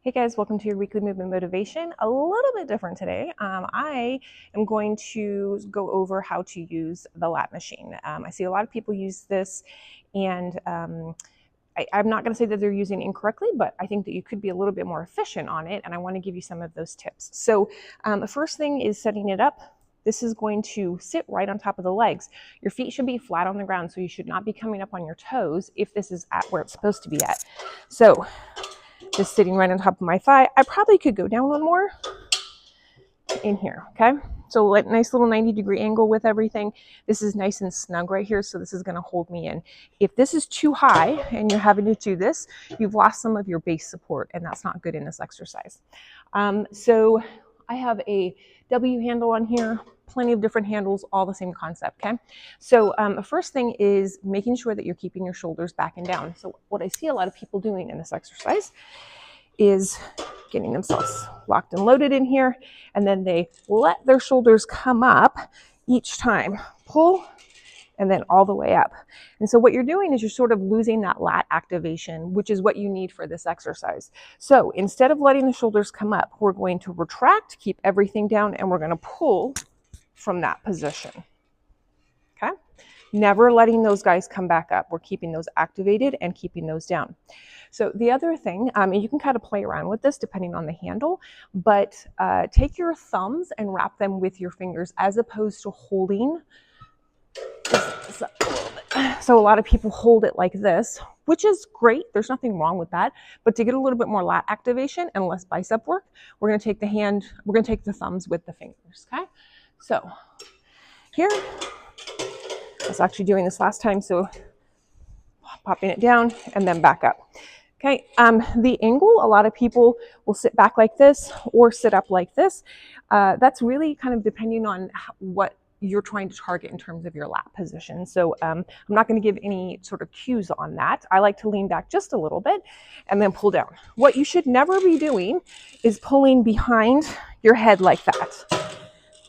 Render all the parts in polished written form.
Hey guys, welcome to your weekly movement motivation. A little bit different today. I am going to go over how to use the lat machine. I see a lot of people use this, and I'm not going to say that they're using it incorrectly, but I think that you could be a little bit more efficient on it, and I want to give you some of those tips. So the first thing is setting it up. This is going to sit right on top of the legs. Your feet should be flat on the ground, so you should not be coming up on your toes if this is at where it's supposed to be at. So just sitting right on top of my thigh. I probably could go down one more in here, okay? So like nice little 90-degree angle with everything. This is nice and snug right here, so this is gonna hold me in. If this is too high and you're having to do this, you've lost some of your base support, and that's not good in this exercise. So I have a W handle on here, plenty of different handles, all the same concept, okay? So the first thing is making sure that you're keeping your shoulders back and down. So what I see a lot of people doing in this exercise is getting themselves locked and loaded in here, and then they let their shoulders come up each time. Pull, and then all the way up. And so what you're doing is you're sort of losing that lat activation, which is what you need for this exercise. So instead of letting the shoulders come up, we're going to retract, keep everything down, and we're going to pull from that position. Okay? Never letting those guys come back up. We're keeping those activated and keeping those down. So the other thing, and you can kind of play around with this depending on the handle, but take your thumbs and wrap them with your fingers as opposed to holding. So a lot of people hold it like this, which is great. There's nothing wrong with that. But to get a little bit more lat activation and less bicep work, we're going to take the thumbs with the fingers. Okay. So here, I was actually doing this last time. So popping it down and then back up. Okay. The angle, a lot of people will sit back like this or sit up like this. That's really kind of depending on what you're trying to target in terms of your lat position. So I'm not going to give any sort of cues on that. I like to lean back just a little bit and then pull down. What you should never be doing is pulling behind your head like that.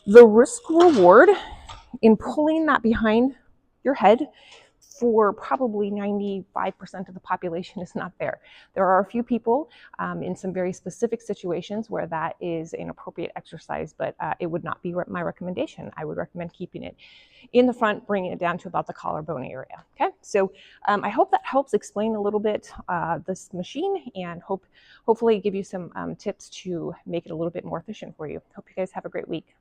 The risk reward in pulling that behind your head for probably 95% of the population is not there. There are a few people in some very specific situations where that is an appropriate exercise, but it would not be my recommendation. I would recommend keeping it in the front, bringing it down to about the collarbone area. Okay, so I hope that helps explain a little bit this machine, and hopefully give you some tips to make it a little bit more efficient for you. Hope you guys have a great week.